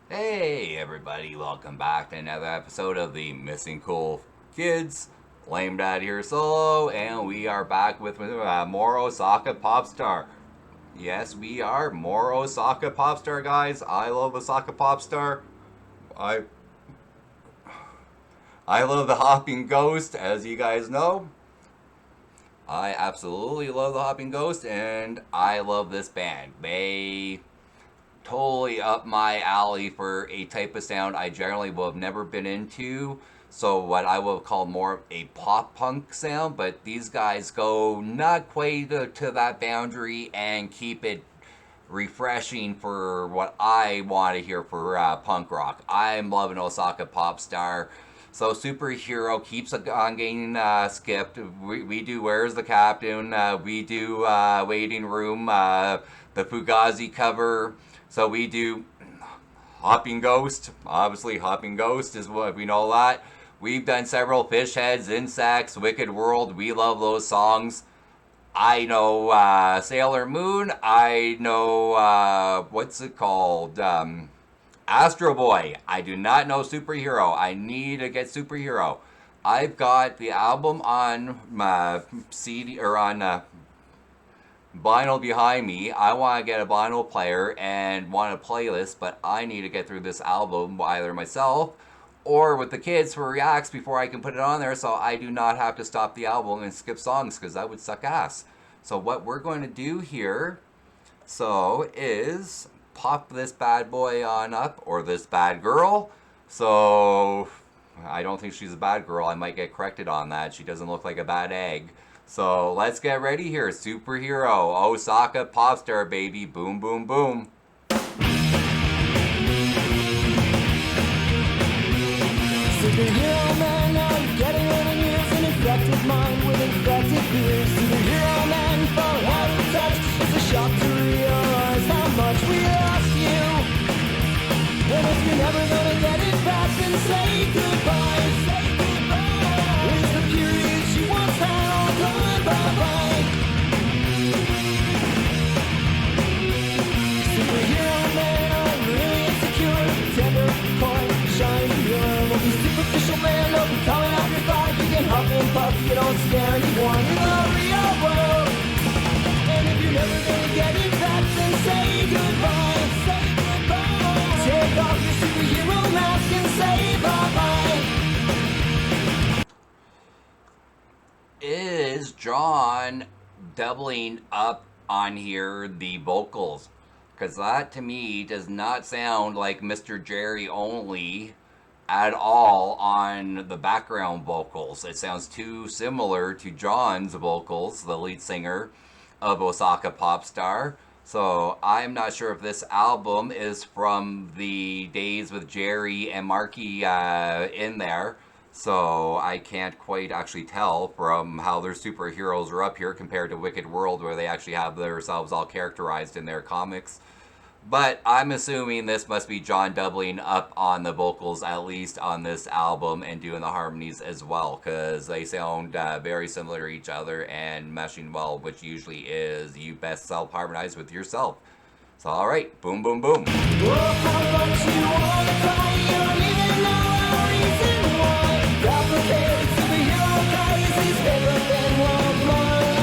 Hey everybody, welcome back to another episode of the Missing Cool Kids. Lame Dad here solo, and we are back with more Osaka Popstar. Yes, we are more Osaka Popstar, guys. I love Osaka Popstar. I I love the Hopping Ghost, as you guys know. I absolutely love the Hopping Ghost, and I love this band. They totally up my alley for a type of sound I generally will have never been into. So what I will call more a pop punk sound, but these guys go not quite to that boundary and keep it refreshing for what I want to hear for punk rock. I'm loving Osaka Popstar. So Superhero keeps on getting skipped. We do Where's the Captain? We do Waiting Room, the Fugazi cover. So we do Hopping Ghost. Obviously, Hopping Ghost is what we know that. We've done several Fish Heads, Insects, Wicked World. We love those songs. I know Sailor Moon. I know what's it called? Astro Boy. I do not know Superhero. I need to get Superhero. I've got the album on my CD or on vinyl behind me. I want to get a vinyl player and want a playlist, but I need to get through this album either myself or with the kids for reacts before I can put it on there so I do not have to stop the album and skip songs because that would suck ass. So what we're going to do here is pop this bad boy on up or this bad girl. So I don't think she's a bad girl. I might get corrected on that. She doesn't look like a bad egg. So let's get ready here. Superhero, Osaka Popstar, baby. Boom, boom, boom. Superhero man, now you're getting on in years, an infected mind with infected fears. Superhero man, fall out of touch. It's a shock to realize how much we lost you. And if you're never gonna get it back, then say goodbye. Say goodbye. Is the period you once had all gone bye-bye? Superhero man, I'm really insecure. Tender, coy, shiny, pure. Won't be superficial man, no be coming off your thigh. You can huff and puff, you don't scare anyone in the real world. And if you're never gonna get it back, then say goodbye. Say goodbye. Take off your superhero mask and say bye-bye. Is John doubling up on here the vocals? Because that to me does not sound like Mr. Jerry only at all on the background vocals. It sounds too similar to John's vocals, the lead singer of Osaka Popstar. So I'm not sure if this album is from the days with Jerry and Marky in there. So I can't quite actually tell from how their superheroes are up here compared to Wicked World, where they actually have themselves all characterized in their comics. But I'm assuming this must be John doubling up on the vocals, at least on this album, and doing the harmonies as well, because they sound very similar to each other and meshing well, which usually is you best self-harmonize with yourself. So, alright, boom, boom, boom. Oh, how much you wanna cry, you don't even know a reason why. Complicated superhero guys, he's better than one line.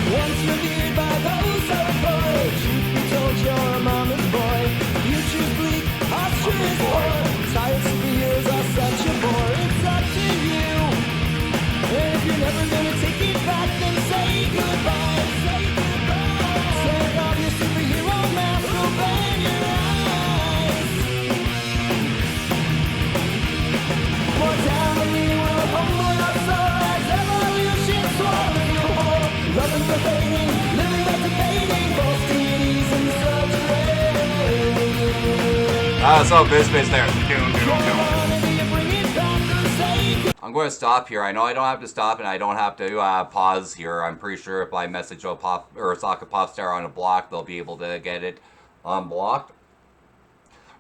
Once revered by those so far, truth be told, you're a mama's boy. Future's bleak, ostrich poor. Tired superheroes are such a bore. It's up to you. And if you're never gonna take it back, then say goodbye. Say goodbye. Take off your superhero mask, open your eyes. Mortality will humble us all as evolution swallows you whole. Loving the fading, living but debating, false deities and such ways. So Biscuit's there. Doom, doom, doom. Humanity, bring it back or say goodbye. I'm going to stop here. I know I don't have to stop and I don't have to pause here. I'm pretty sure if I message Osaka Popstar on a block, they'll be able to get it unblocked.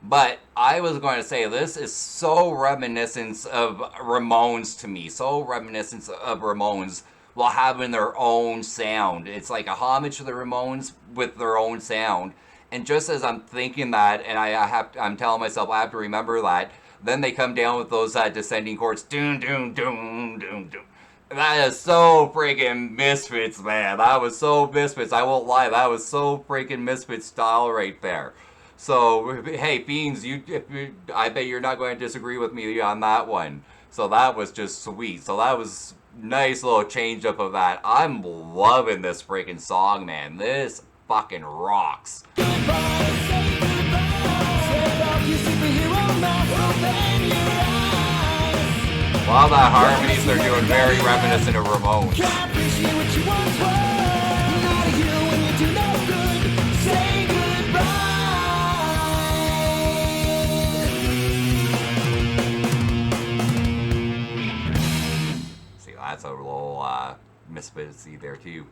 But I was going to say this is so reminiscent of Ramones to me. So reminiscent of Ramones while having their own sound. It's like a homage to the Ramones with their own sound. And just as I'm thinking that, and I'm telling myself I have to remember that, then they come down with those descending chords, doom, doom, doom, doom, doom. That is so freaking Misfits, man. That was so Misfits. I won't lie. That was so freaking Misfits style right there. So, hey, Beans, I bet you're not going to disagree with me on that one. So that was just sweet. So that was nice little change up of that. I'm loving this freaking song, man. This fucking rocks. Wow, the harmonies they're doing very reminiscent of Ramones. See, that's a little Misfitsy there too.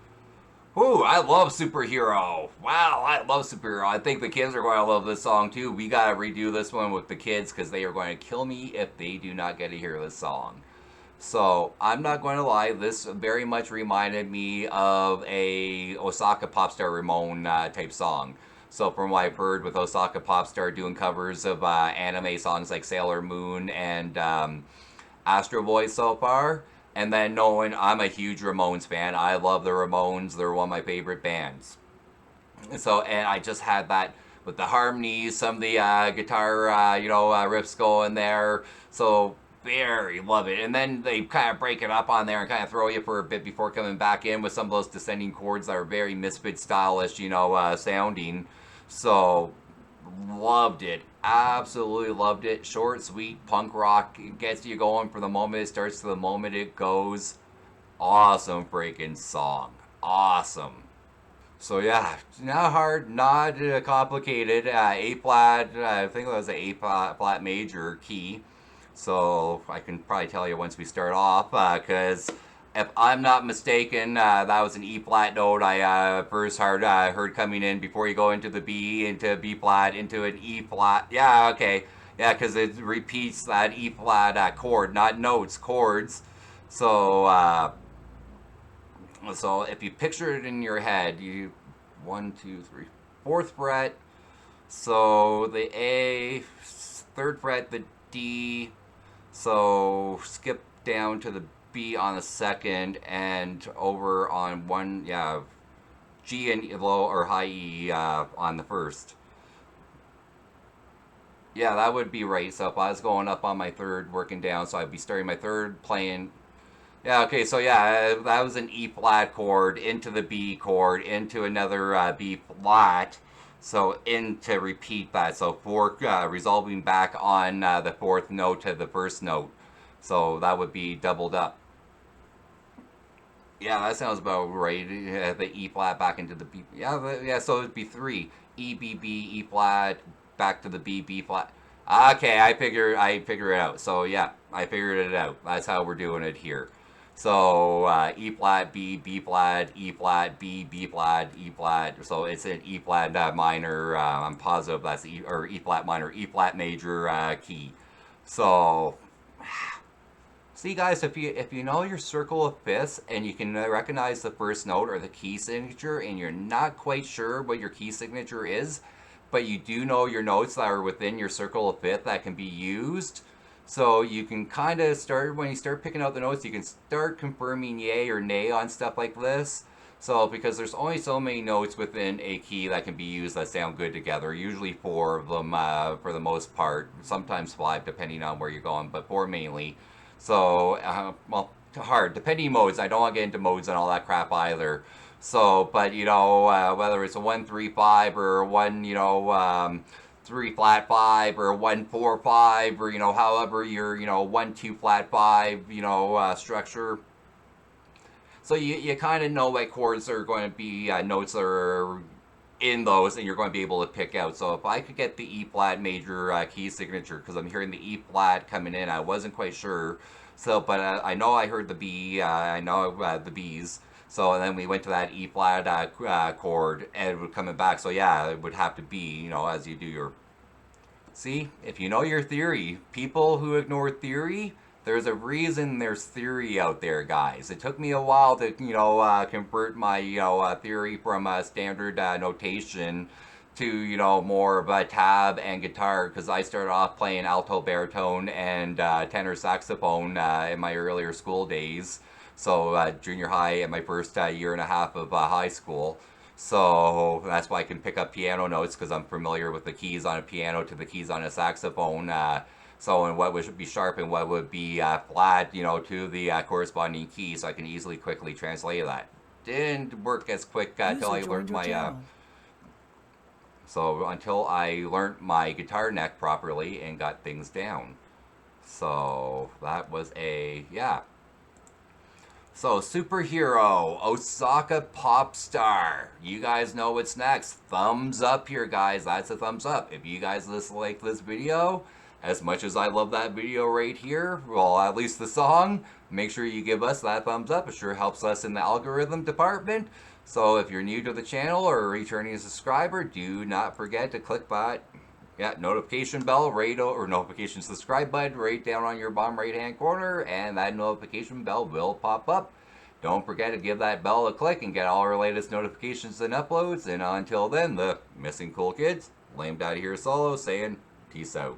Ooh, I love Superhero. Wow, I love Superhero. I think the kids are going to love this song too. We got to redo this one with the kids because they are going to kill me if they do not get to hear this song. So, I'm not going to lie, this very much reminded me of a Osaka Popstar Ramone type song. So, from what I've heard with Osaka Popstar doing covers of anime songs like Sailor Moon and Astro Boy so far, and then knowing I'm a huge Ramones fan. I love the Ramones. They're one of my favorite bands. So, and I just had that with the harmonies, some of the guitar, riffs going there. So, very love it. And then they kind of break it up on there and kind of throw you for a bit before coming back in with some of those descending chords that are very Misfit stylish, sounding. So, loved it. Absolutely loved it. Short, sweet, punk rock. It gets you going from the moment it starts to the moment it goes. Awesome freaking song. Awesome. So yeah, not hard, not complicated. A flat, I think it was an A flat major key. So I can probably tell you once we start off, because if I'm not mistaken, that was an E flat note I first heard coming in before you go into the B, into B flat, into an E flat. Yeah, okay. Yeah, because it repeats that E flat chord, not notes, chords. So, so if you picture it in your head, you 1, 2, 3, fourth fret. So the A, third fret, the D. So skip down to the B on the second and over on one, yeah, G and low or high E on the first. Yeah, that would be right. So if I was going up on my third, working down, so I'd be starting my third, playing. Yeah, okay, so yeah, that was an E flat chord into the B chord, into another B flat. So in to repeat that. So four, resolving back on the fourth note to the first note. So that would be doubled up. Yeah, that sounds about right. The E flat back into the B. Yeah, so it'd be 3. E, B, B, E flat, back to the B, B flat. Okay, I figure it out. So yeah, I figured it out. That's how we're doing it here. So E flat, B, B flat, E flat, B, B flat, E flat. So it's an E flat minor. I'm positive that's E flat minor, E flat major key. So, see guys, if you know your circle of fifths and you can recognize the first note or the key signature, and you're not quite sure what your key signature is, but you do know your notes that are within your circle of fifth that can be used. So you can kind of start, when you start picking out the notes, you can start confirming yay or nay on stuff like this. So because there's only so many notes within a key that can be used that sound good together. Usually 4 of them for the most part. Sometimes 5 depending on where you're going, but 4 mainly. So, hard. Depending modes. I don't want to get into modes and all that crap either. So, but whether it's a 1, 3, 5 or 1, 3 flat 5 or 1, 4, 5 or however your 1, 2 flat 5 structure. So you kind of know what chords are going to be notes that are in those, and you're going to be able to pick out. So if I could get the E flat major key signature, because I'm hearing the E flat coming in, I wasn't quite sure. So, but I know I heard the B. I know the B's. So and then we went to that E flat chord, and it would coming back. So yeah, it would have to be, as you do your. See, if you know your theory, people who ignore theory, There's a reason there's theory out there, guys. It took me a while to, convert my, theory from a standard notation to, more of a tab and guitar, because I started off playing alto, baritone, and tenor saxophone in my earlier school days. So junior high and my first year and a half of high school. So that's why I can pick up piano notes, because I'm familiar with the keys on a piano to the keys on a saxophone. And what would be sharp and what would be flat, to the corresponding key, so I can easily, quickly translate that. Didn't work as quick until I learned my. So until I learned my guitar neck properly and got things down. So that was So, superhero, Osaka Popstar. You guys know what's next. Thumbs up here, guys. That's a thumbs up. If you guys like this video, as much as I love that video right here, well, at least the song, make sure you give us that thumbs up. It sure helps us in the algorithm department. So, if you're new to the channel or a returning subscriber, do not forget to click that notification bell or notification subscribe button right down on your bottom right hand corner, and that notification bell will pop up. Don't forget to give that bell a click and get all our latest notifications and uploads. And until then, the missing cool kids, Lame out of here solo, saying peace out.